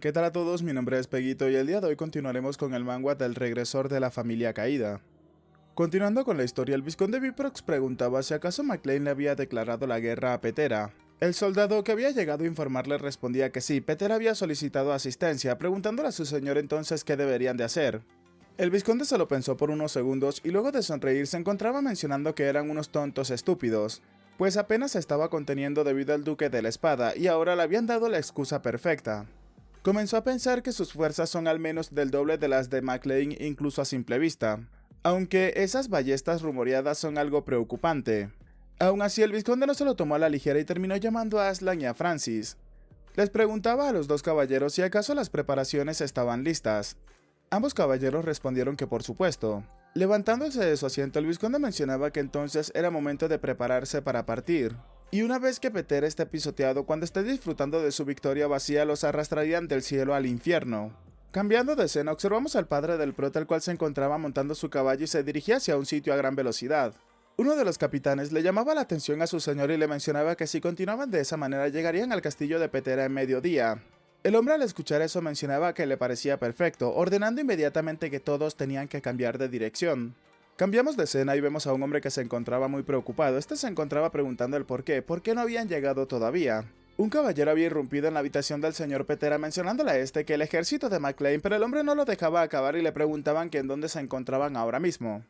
¿Qué tal a todos? Mi nombre es Peguito y el día de hoy continuaremos con el manga del regresor de la familia caída. Continuando con la historia, el vizconde Viprox preguntaba si acaso McLean le había declarado la guerra a Petera. El soldado que había llegado a informarle respondía que sí, Petera había solicitado asistencia, preguntándole a su señor entonces qué deberían de hacer. El vizconde se lo pensó por unos segundos y luego de sonreír se encontraba mencionando que eran unos tontos estúpidos, pues apenas se estaba conteniendo debido al duque de la espada y ahora le habían dado la excusa perfecta. Comenzó a pensar que sus fuerzas son al menos del doble de las de McLean incluso a simple vista, aunque esas ballestas rumoreadas son algo preocupante. Aún así, el vizconde no se lo tomó a la ligera y terminó llamando a Aslan y a Francis. Les preguntaba a los dos caballeros si acaso las preparaciones estaban listas. Ambos caballeros respondieron que por supuesto. Levantándose de su asiento, el vizconde mencionaba que entonces era momento de prepararse para partir. Y una vez que Petera esté pisoteado, cuando esté disfrutando de su victoria vacía, los arrastrarían del cielo al infierno. Cambiando de escena, observamos al padre del prota, el cual se encontraba montando su caballo y se dirigía hacia un sitio a gran velocidad. Uno de los capitanes le llamaba la atención a su señor y le mencionaba que si continuaban de esa manera llegarían al castillo de Petera en mediodía. El hombre al escuchar eso mencionaba que le parecía perfecto, ordenando inmediatamente que todos tenían que cambiar de dirección. Cambiamos de escena y vemos a un hombre que se encontraba muy preocupado. Este se encontraba preguntando el por qué no habían llegado todavía. Un caballero había irrumpido en la habitación del señor Petera mencionándole a este que el ejército de McLean, pero el hombre no lo dejaba acabar y le preguntaban que en dónde se encontraban ahora mismo.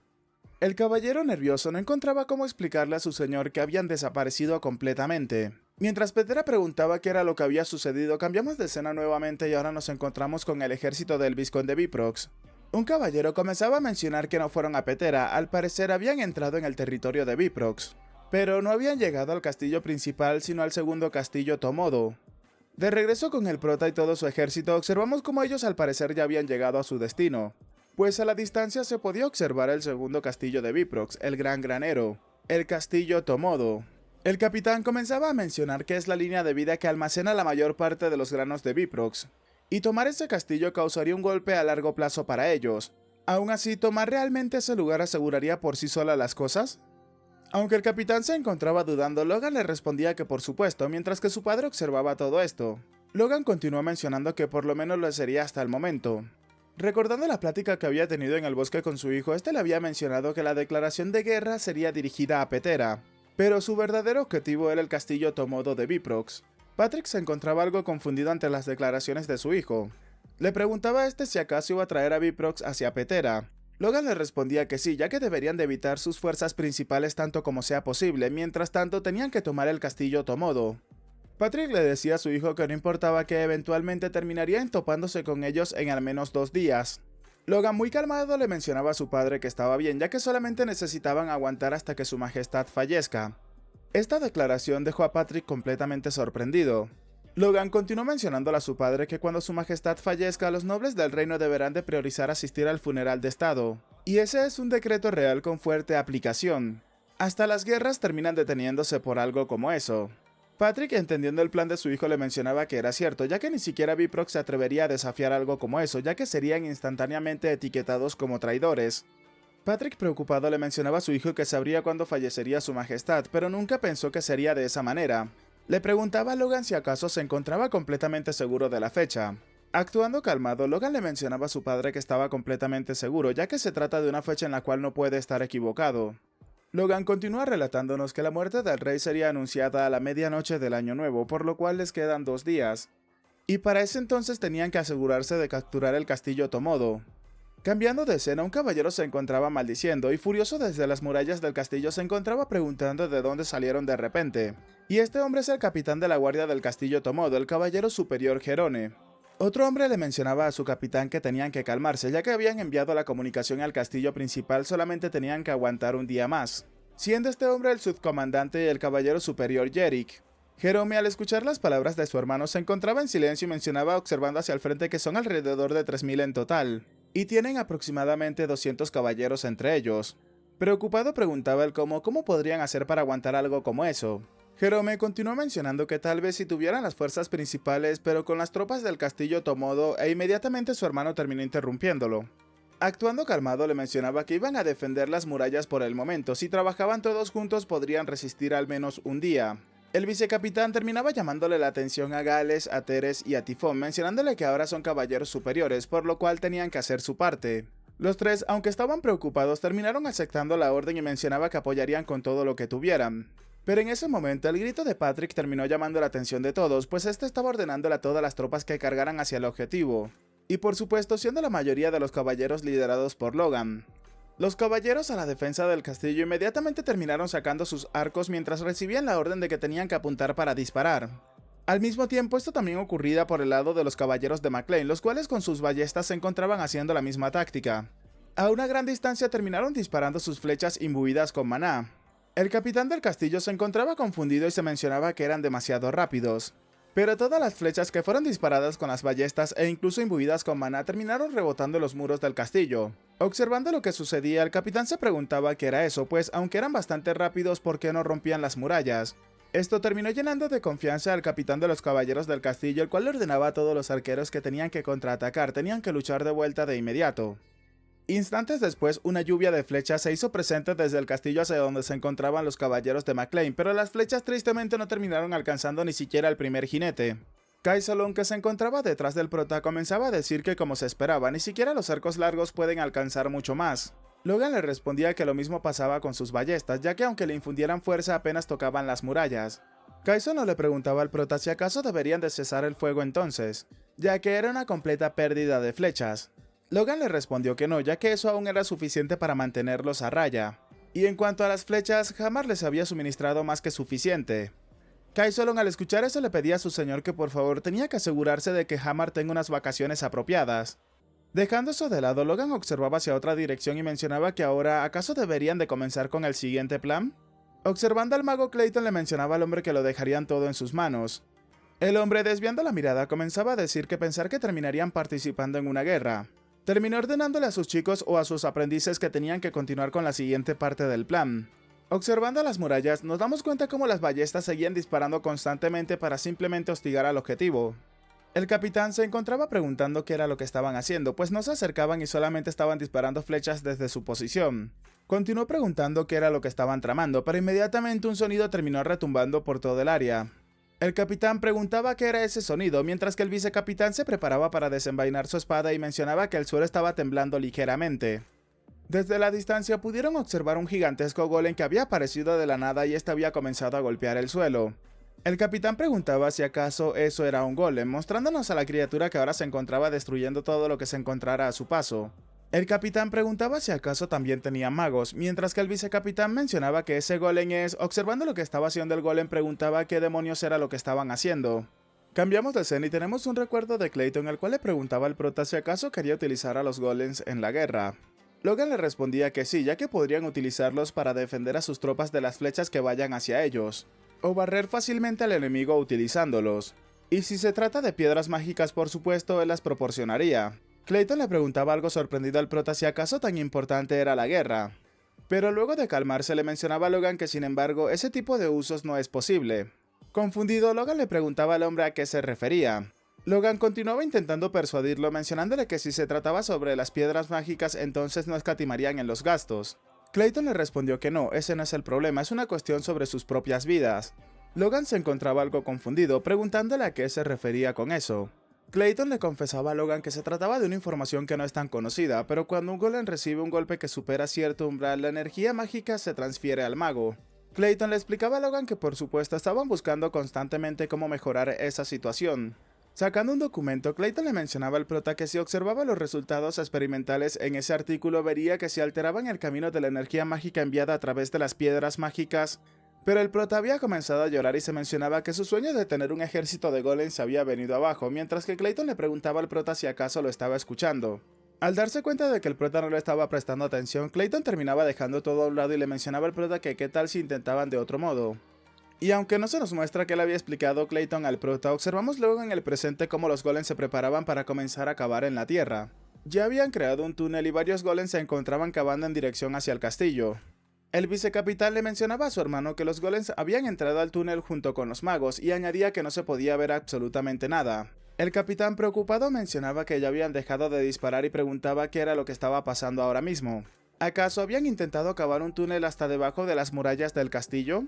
El caballero nervioso no encontraba cómo explicarle a su señor que habían desaparecido completamente. Mientras Petera preguntaba qué era lo que había sucedido, cambiamos de escena nuevamente y ahora nos encontramos con el ejército del vizconde Viprox. Un caballero comenzaba a mencionar que no fueron a Petera, al parecer habían entrado en el territorio de Viprox, pero no habían llegado al castillo principal sino al segundo castillo Tomodo. De regreso con el prota y todo su ejército, observamos cómo ellos al parecer ya habían llegado a su destino, pues a la distancia se podía observar el segundo castillo de Viprox, el Gran Granero, el castillo Tomodo. El capitán comenzaba a mencionar que es la línea de vida que almacena la mayor parte de los granos de Viprox, y tomar ese castillo causaría un golpe a largo plazo para ellos. Aún así, ¿tomar realmente ese lugar aseguraría por sí sola las cosas? Aunque el capitán se encontraba dudando, Logan le respondía que por supuesto, mientras que su padre observaba todo esto. Logan continuó mencionando que por lo menos lo sería hasta el momento. Recordando la plática que había tenido en el bosque con su hijo, este le había mencionado que la declaración de guerra sería dirigida a Petera, pero su verdadero objetivo era el castillo Tomodo de Viprox. Patrick se encontraba algo confundido ante las declaraciones de su hijo. Le preguntaba a este si acaso iba a traer a Viprox hacia Petera. Logan le respondía que sí, ya que deberían de evitar sus fuerzas principales tanto como sea posible, mientras tanto tenían que tomar el castillo Tomodo. Patrick le decía a su hijo que no importaba que eventualmente terminarían topándose con ellos en al menos 2 días. Logan muy calmado le mencionaba a su padre que estaba bien, ya que solamente necesitaban aguantar hasta que su majestad fallezca. Esta declaración dejó a Patrick completamente sorprendido. Logan continuó mencionándole a su padre que cuando su majestad fallezca, los nobles del reino deberán de priorizar asistir al funeral de estado, y ese es un decreto real con fuerte aplicación. Hasta las guerras terminan deteniéndose por algo como eso. Patrick, entendiendo el plan de su hijo, le mencionaba que era cierto, ya que ni siquiera Viprox se atrevería a desafiar algo como eso, ya que serían instantáneamente etiquetados como traidores. Patrick, preocupado, le mencionaba a su hijo que sabría cuándo fallecería su majestad, pero nunca pensó que sería de esa manera. Le preguntaba a Logan si acaso se encontraba completamente seguro de la fecha. Actuando calmado, Logan le mencionaba a su padre que estaba completamente seguro, ya que se trata de una fecha en la cual no puede estar equivocado. Logan continúa relatándonos que la muerte del rey sería anunciada a la medianoche del año nuevo, por lo cual les quedan 2 días. Y para ese entonces tenían que asegurarse de capturar el castillo Tomodo. Cambiando de escena, un caballero se encontraba maldiciendo y furioso desde las murallas del castillo se encontraba preguntando de dónde salieron de repente. Y este hombre es el capitán de la guardia del castillo Tomodo, el caballero superior Jerone. Otro hombre le mencionaba a su capitán que tenían que calmarse, ya que habían enviado la comunicación al castillo principal, solamente tenían que aguantar un día más. Siendo este hombre el subcomandante y el caballero superior Yerick. Jerome, al escuchar las palabras de su hermano, se encontraba en silencio y mencionaba observando hacia el frente que son alrededor de 3000 en total, y tienen aproximadamente 200 caballeros entre ellos. Preocupado preguntaba él cómo podrían hacer para aguantar algo como eso. Jerome continuó mencionando que tal vez si tuvieran las fuerzas principales, pero con las tropas del castillo Tomodo, e inmediatamente su hermano terminó interrumpiéndolo. Actuando calmado le mencionaba que iban a defender las murallas por el momento, si trabajaban todos juntos podrían resistir al menos un día. El vicecapitán terminaba llamándole la atención a Gales, a Teres y a Tifón, mencionándole que ahora son caballeros superiores, por lo cual tenían que hacer su parte. Los tres, aunque estaban preocupados, terminaron aceptando la orden y mencionaba que apoyarían con todo lo que tuvieran. Pero en ese momento el grito de Patrick terminó llamando la atención de todos, pues este estaba ordenándole a todas las tropas que cargaran hacia el objetivo. Y por supuesto siendo la mayoría de los caballeros liderados por Logan. Los caballeros a la defensa del castillo inmediatamente terminaron sacando sus arcos mientras recibían la orden de que tenían que apuntar para disparar. Al mismo tiempo, esto también ocurría por el lado de los caballeros de McLean, los cuales con sus ballestas se encontraban haciendo la misma táctica. A una gran distancia terminaron disparando sus flechas imbuidas con maná. El capitán del castillo se encontraba confundido y se mencionaba que eran demasiado rápidos. Pero todas las flechas que fueron disparadas con las ballestas e incluso imbuidas con maná terminaron rebotando en los muros del castillo. Observando lo que sucedía, el capitán se preguntaba qué era eso, pues aunque eran bastante rápidos, ¿por qué no rompían las murallas? Esto terminó llenando de confianza al capitán de los caballeros del castillo, el cual le ordenaba a todos los arqueros que tenían que contraatacar, tenían que luchar de vuelta de inmediato. Instantes después, una lluvia de flechas se hizo presente desde el castillo hacia donde se encontraban los caballeros de McLean, pero las flechas tristemente no terminaron alcanzando ni siquiera al primer jinete. Kaisolon, que se encontraba detrás del prota, comenzaba a decir que como se esperaba, ni siquiera los arcos largos pueden alcanzar mucho más. Logan le respondía que lo mismo pasaba con sus ballestas, ya que aunque le infundieran fuerza apenas tocaban las murallas. Kaisolon le preguntaba al prota si acaso deberían de cesar el fuego entonces, ya que era una completa pérdida de flechas. Logan le respondió que no, ya que eso aún era suficiente para mantenerlos a raya. Y en cuanto a las flechas, Hamar les había suministrado más que suficiente. Kaisolon al escuchar eso le pedía a su señor que por favor tenía que asegurarse de que Hamar tenga unas vacaciones apropiadas. Dejando eso de lado, Logan observaba hacia otra dirección y mencionaba que ahora ¿acaso deberían de comenzar con el siguiente plan? Observando al mago, Clayton le mencionaba al hombre que lo dejarían todo en sus manos. El hombre, desviando la mirada, comenzaba a decir que pensar que terminarían participando en una guerra. Terminó ordenándole a sus chicos o a sus aprendices que tenían que continuar con la siguiente parte del plan. Observando las murallas, nos damos cuenta cómo las ballestas seguían disparando constantemente para simplemente hostigar al objetivo. El capitán se encontraba preguntando qué era lo que estaban haciendo, pues no se acercaban y solamente estaban disparando flechas desde su posición. Continuó preguntando qué era lo que estaban tramando, pero inmediatamente un sonido terminó retumbando por todo el área. El capitán preguntaba qué era ese sonido, mientras que el vicecapitán se preparaba para desenvainar su espada y mencionaba que el suelo estaba temblando ligeramente. Desde la distancia pudieron observar un gigantesco golem que había aparecido de la nada y este había comenzado a golpear el suelo. El capitán preguntaba si acaso eso era un golem, mostrándonos a la criatura que ahora se encontraba destruyendo todo lo que se encontrara a su paso. El capitán preguntaba si acaso también tenía magos, mientras que el vicecapitán mencionaba que ese golem observando lo que estaba haciendo el golem, preguntaba qué demonios era lo que estaban haciendo. Cambiamos de escena y tenemos un recuerdo de Clayton, el cual le preguntaba al prota si acaso quería utilizar a los golems en la guerra. Logan le respondía que sí, ya que podrían utilizarlos para defender a sus tropas de las flechas que vayan hacia ellos, o barrer fácilmente al enemigo utilizándolos. Y si se trata de piedras mágicas, por supuesto, él las proporcionaría. Clayton le preguntaba algo sorprendido al prota si acaso tan importante era la guerra. Pero luego de calmarse le mencionaba a Logan que sin embargo ese tipo de usos no es posible. Confundido, Logan le preguntaba al hombre a qué se refería. Logan continuaba intentando persuadirlo mencionándole que si se trataba sobre las piedras mágicas entonces no escatimarían en los gastos. Clayton le respondió que no, ese no es el problema, es una cuestión sobre sus propias vidas. Logan se encontraba algo confundido, preguntándole a qué se refería con eso. Clayton le confesaba a Logan que se trataba de una información que no es tan conocida, pero cuando un golem recibe un golpe que supera cierto umbral, la energía mágica se transfiere al mago. Clayton le explicaba a Logan que por supuesto estaban buscando constantemente cómo mejorar esa situación. Sacando un documento, Clayton le mencionaba al prota que si observaba los resultados experimentales en ese artículo vería que se alteraban el camino de la energía mágica enviada a través de las piedras mágicas, pero el prota había comenzado a llorar y se mencionaba que su sueño de tener un ejército de golems había venido abajo, mientras que Clayton le preguntaba al prota si acaso lo estaba escuchando. Al darse cuenta de que el prota no le estaba prestando atención, Clayton terminaba dejando todo a un lado y le mencionaba al prota que qué tal si intentaban de otro modo. Y aunque no se nos muestra que le había explicado Clayton al prota, observamos luego en el presente cómo los golems se preparaban para comenzar a cavar en la tierra. Ya habían creado un túnel y varios golems se encontraban cavando en dirección hacia el castillo. El vicecapitán le mencionaba a su hermano que los golems habían entrado al túnel junto con los magos y añadía que no se podía ver absolutamente nada. El capitán preocupado mencionaba que ya habían dejado de disparar y preguntaba qué era lo que estaba pasando ahora mismo. ¿Acaso habían intentado cavar un túnel hasta debajo de las murallas del castillo?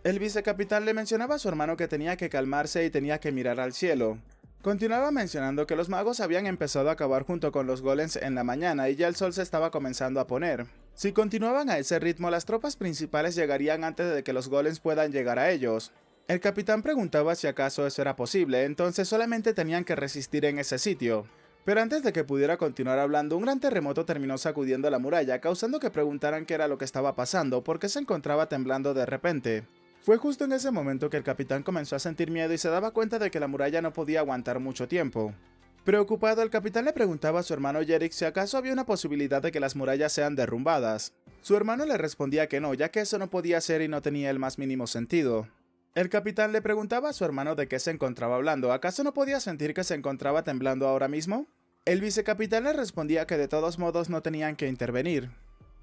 El vicecapitán le mencionaba a su hermano que tenía que calmarse y tenía que mirar al cielo. Continuaba mencionando que los magos habían empezado a acabar junto con los golems en la mañana y ya el sol se estaba comenzando a poner. Si continuaban a ese ritmo, las tropas principales llegarían antes de que los golems puedan llegar a ellos. El capitán preguntaba si acaso eso era posible, entonces solamente tenían que resistir en ese sitio. Pero antes de que pudiera continuar hablando, un gran terremoto terminó sacudiendo la muralla, causando que preguntaran qué era lo que estaba pasando, porque se encontraba temblando de repente. Fue justo en ese momento que el capitán comenzó a sentir miedo y se daba cuenta de que la muralla no podía aguantar mucho tiempo. Preocupado, el capitán le preguntaba a su hermano Yerick si acaso había una posibilidad de que las murallas sean derrumbadas. Su hermano le respondía que no, ya que eso no podía ser y no tenía el más mínimo sentido. El capitán le preguntaba a su hermano de qué se encontraba hablando, ¿acaso no podía sentir que se encontraba temblando ahora mismo? El vicecapitán le respondía que de todos modos no tenían que intervenir.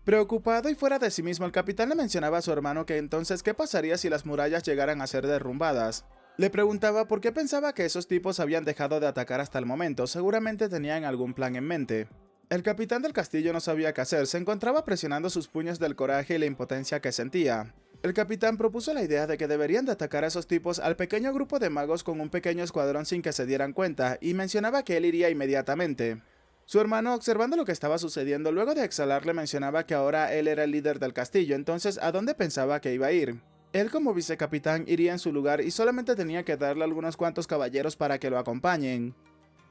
Preocupado y fuera de sí mismo, el capitán le mencionaba a su hermano que entonces qué pasaría si las murallas llegaran a ser derrumbadas. Le preguntaba por qué pensaba que esos tipos habían dejado de atacar hasta el momento, seguramente tenían algún plan en mente. El capitán del castillo no sabía qué hacer, se encontraba presionando sus puños del coraje y la impotencia que sentía. El capitán propuso la idea de que deberían de atacar a esos tipos al pequeño grupo de magos con un pequeño escuadrón sin que se dieran cuenta, y mencionaba que él iría inmediatamente. Su hermano, observando lo que estaba sucediendo, luego de exhalar le mencionaba que ahora él era el líder del castillo, entonces ¿a dónde pensaba que iba a ir? Él como vicecapitán iría en su lugar y solamente tenía que darle algunos cuantos caballeros para que lo acompañen.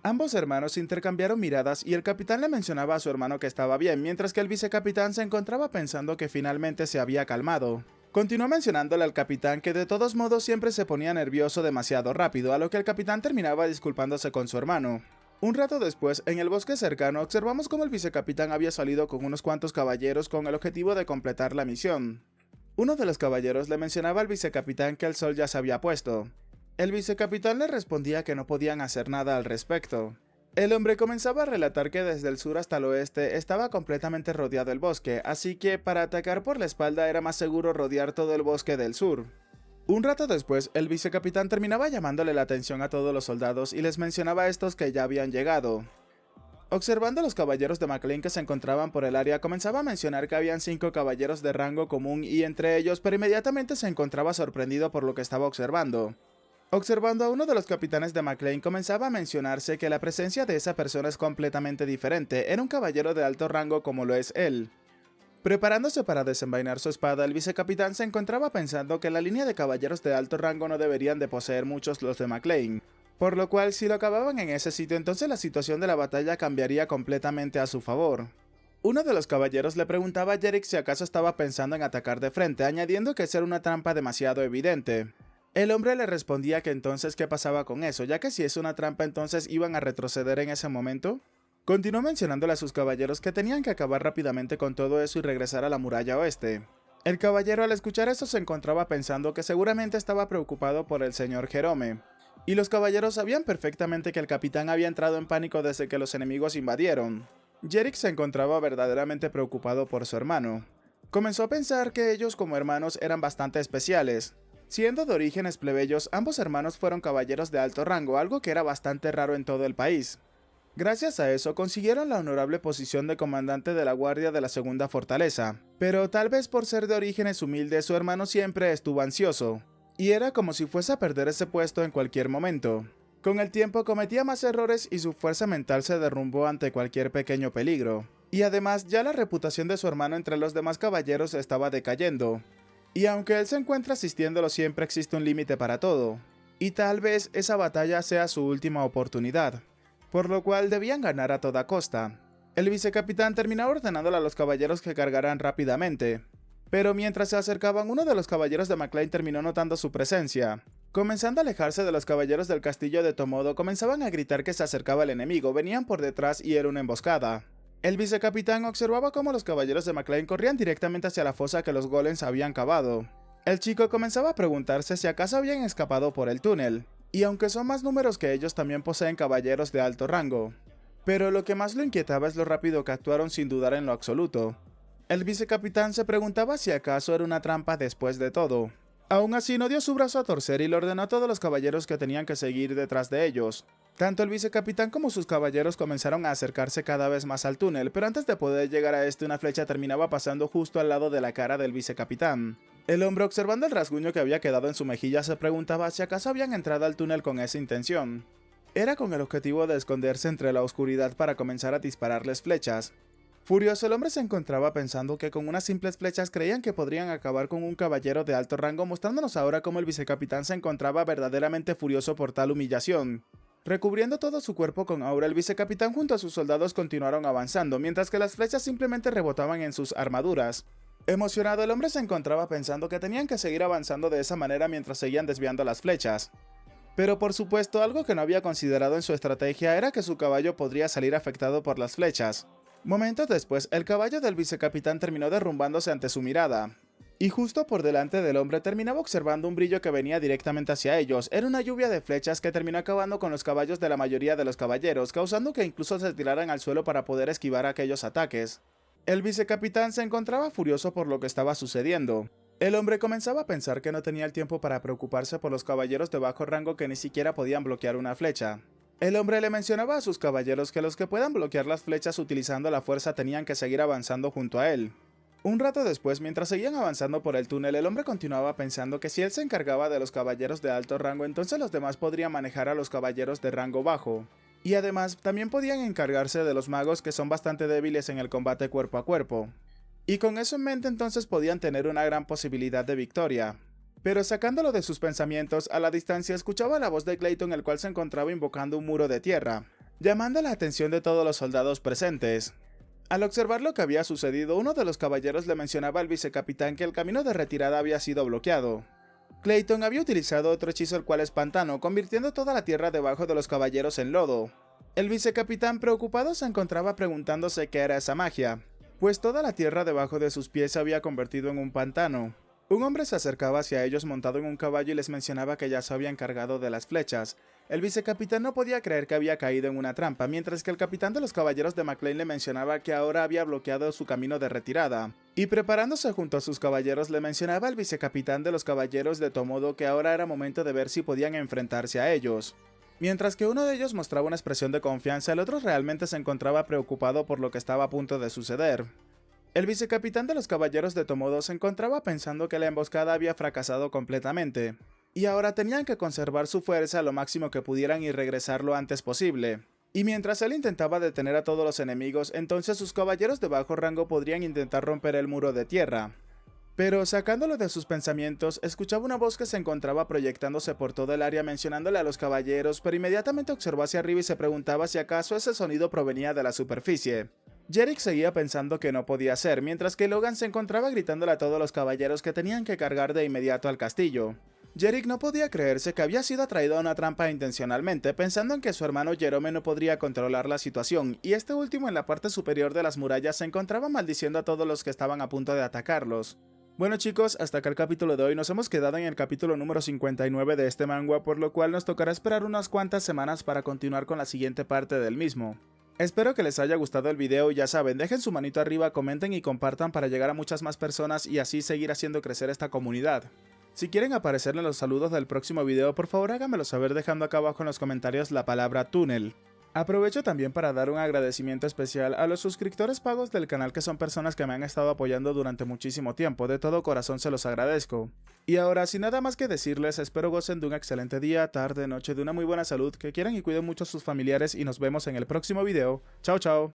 Ambos hermanos intercambiaron miradas y el capitán le mencionaba a su hermano que estaba bien, mientras que el vicecapitán se encontraba pensando que finalmente se había calmado. Continuó mencionándole al capitán que de todos modos siempre se ponía nervioso demasiado rápido, a lo que el capitán terminaba disculpándose con su hermano. Un rato después, en el bosque cercano, observamos cómo el vicecapitán había salido con unos cuantos caballeros con el objetivo de completar la misión. Uno de los caballeros le mencionaba al vicecapitán que el sol ya se había puesto. El vicecapitán le respondía que no podían hacer nada al respecto. El hombre comenzaba a relatar que desde el sur hasta el oeste estaba completamente rodeado el bosque, así que para atacar por la espalda era más seguro rodear todo el bosque del sur. Un rato después, el vicecapitán terminaba llamándole la atención a todos los soldados y les mencionaba a estos que ya habían llegado. Observando a los caballeros de McLean que se encontraban por el área, comenzaba a mencionar que habían 5 caballeros de rango común y entre ellos, pero inmediatamente se encontraba sorprendido por lo que estaba observando. Observando a uno de los capitanes de McLean, comenzaba a mencionarse que la presencia de esa persona es completamente diferente, era un caballero de alto rango como lo es él. Preparándose para desenvainar su espada, el vicecapitán se encontraba pensando que la línea de caballeros de alto rango no deberían de poseer muchos los de McLean, por lo cual si lo acababan en ese sitio entonces la situación de la batalla cambiaría completamente a su favor. Uno de los caballeros le preguntaba a Yerick si acaso estaba pensando en atacar de frente, añadiendo que esa era una trampa demasiado evidente. El hombre le respondía que entonces qué pasaba con eso, ya que si es una trampa entonces iban a retroceder en ese momento. Continuó mencionándole a sus caballeros que tenían que acabar rápidamente con todo eso y regresar a la muralla oeste. El caballero al escuchar eso se encontraba pensando que seguramente estaba preocupado por el señor Jerome. Y los caballeros sabían perfectamente que el capitán había entrado en pánico desde que los enemigos invadieron. Yerick se encontraba verdaderamente preocupado por su hermano. Comenzó a pensar que ellos como hermanos eran bastante especiales. Siendo de orígenes plebeyos, ambos hermanos fueron caballeros de alto rango, algo que era bastante raro en todo el país. Gracias a eso consiguieron la honorable posición de comandante de la guardia de la segunda fortaleza, pero tal vez por ser de orígenes humildes su hermano siempre estuvo ansioso, y era como si fuese a perder ese puesto en cualquier momento. Con el tiempo cometía más errores y su fuerza mental se derrumbó ante cualquier pequeño peligro, y además ya la reputación de su hermano entre los demás caballeros estaba decayendo. Y aunque él se encuentra asistiéndolo siempre existe un límite para todo, y tal vez esa batalla sea su última oportunidad, por lo cual debían ganar a toda costa. El vicecapitán terminó ordenándole a los caballeros que cargaran rápidamente, pero mientras se acercaban uno de los caballeros de McLean terminó notando su presencia. Comenzando a alejarse de los caballeros del castillo de Tomodo, comenzaban a gritar que se acercaba el enemigo, venían por detrás y era una emboscada. El vicecapitán observaba cómo los caballeros de McLean corrían directamente hacia la fosa que los golems habían cavado. El chico comenzaba a preguntarse si acaso habían escapado por el túnel, y aunque son más números que ellos también poseen caballeros de alto rango. Pero lo que más lo inquietaba es lo rápido que actuaron sin dudar en lo absoluto. El vicecapitán se preguntaba si acaso era una trampa después de todo. Aún así no dio su brazo a torcer y le ordenó a todos los caballeros que tenían que seguir detrás de ellos. Tanto el vicecapitán como sus caballeros comenzaron a acercarse cada vez más al túnel, pero antes de poder llegar a este una flecha terminaba pasando justo al lado de la cara del vicecapitán. El hombre, observando el rasguño que había quedado en su mejilla, se preguntaba si acaso habían entrado al túnel con esa intención. Era con el objetivo de esconderse entre la oscuridad para comenzar a dispararles flechas. Furioso, el hombre se encontraba pensando que con unas simples flechas creían que podrían acabar con un caballero de alto rango, mostrándonos ahora cómo el vicecapitán se encontraba verdaderamente furioso por tal humillación. Recubriendo todo su cuerpo con aura, el vicecapitán junto a sus soldados continuaron avanzando, mientras que las flechas simplemente rebotaban en sus armaduras. Emocionado, el hombre se encontraba pensando que tenían que seguir avanzando de esa manera mientras seguían desviando las flechas. Pero por supuesto, algo que no había considerado en su estrategia era que su caballo podría salir afectado por las flechas. Momentos después, el caballo del vicecapitán terminó derrumbándose ante su mirada. Y justo por delante del hombre terminaba observando un brillo que venía directamente hacia ellos. Era una lluvia de flechas que terminó acabando con los caballos de la mayoría de los caballeros, causando que incluso se tiraran al suelo para poder esquivar aquellos ataques. El vicecapitán se encontraba furioso por lo que estaba sucediendo. El hombre comenzaba a pensar que no tenía el tiempo para preocuparse por los caballeros de bajo rango que ni siquiera podían bloquear una flecha. El hombre le mencionaba a sus caballeros que los que puedan bloquear las flechas utilizando la fuerza tenían que seguir avanzando junto a él. Un rato después, mientras seguían avanzando por el túnel, el hombre continuaba pensando que si él se encargaba de los caballeros de alto rango, entonces los demás podrían manejar a los caballeros de rango bajo. Y además, también podían encargarse de los magos que son bastante débiles en el combate cuerpo a cuerpo. Y con eso en mente entonces podían tener una gran posibilidad de victoria. Pero sacándolo de sus pensamientos, a la distancia escuchaba la voz de Clayton, el cual se encontraba invocando un muro de tierra, llamando la atención de todos los soldados presentes. Al observar lo que había sucedido, uno de los caballeros le mencionaba al vicecapitán que el camino de retirada había sido bloqueado. Clayton había utilizado otro hechizo, el cual es pantano, convirtiendo toda la tierra debajo de los caballeros en lodo. El vicecapitán, preocupado, se encontraba preguntándose qué era esa magia, pues toda la tierra debajo de sus pies se había convertido en un pantano. Un hombre se acercaba hacia ellos montado en un caballo y les mencionaba que ya se habían encargado de las flechas. El vicecapitán no podía creer que había caído en una trampa, mientras que el capitán de los caballeros de McLean le mencionaba que ahora había bloqueado su camino de retirada. Y preparándose junto a sus caballeros, le mencionaba al vicecapitán de los caballeros de Tomodo que ahora era momento de ver si podían enfrentarse a ellos. Mientras que uno de ellos mostraba una expresión de confianza, el otro realmente se encontraba preocupado por lo que estaba a punto de suceder. El vicecapitán de los caballeros de Tomodo se encontraba pensando que la emboscada había fracasado completamente, y ahora tenían que conservar su fuerza lo máximo que pudieran y regresar lo antes posible. Y mientras él intentaba detener a todos los enemigos, entonces sus caballeros de bajo rango podrían intentar romper el muro de tierra. Pero sacándolo de sus pensamientos, escuchaba una voz que se encontraba proyectándose por todo el área mencionándole a los caballeros, pero inmediatamente observó hacia arriba y se preguntaba si acaso ese sonido provenía de la superficie. Jerick seguía pensando que no podía ser, mientras que Logan se encontraba gritándole a todos los caballeros que tenían que cargar de inmediato al castillo. Jerick no podía creerse que había sido atraído a una trampa intencionalmente, pensando en que su hermano Jerome no podría controlar la situación, y este último en la parte superior de las murallas se encontraba maldiciendo a todos los que estaban a punto de atacarlos. Bueno chicos, hasta acá el capítulo de hoy. Nos hemos quedado en el capítulo número 59 de este manga, por lo cual nos tocará esperar unas cuantas semanas para continuar con la siguiente parte del mismo. Espero que les haya gustado el video y ya saben, dejen su manito arriba, comenten y compartan para llegar a muchas más personas y así seguir haciendo crecer esta comunidad. Si quieren aparecer en los saludos del próximo video, por favor háganmelo saber dejando acá abajo en los comentarios la palabra túnel. Aprovecho también para dar un agradecimiento especial a los suscriptores pagos del canal, que son personas que me han estado apoyando durante muchísimo tiempo, de todo corazón se los agradezco. Y ahora, sin nada más que decirles, espero gocen de un excelente día, tarde, noche, de una muy buena salud, que quieran y cuiden mucho a sus familiares y nos vemos en el próximo video. Chao chao.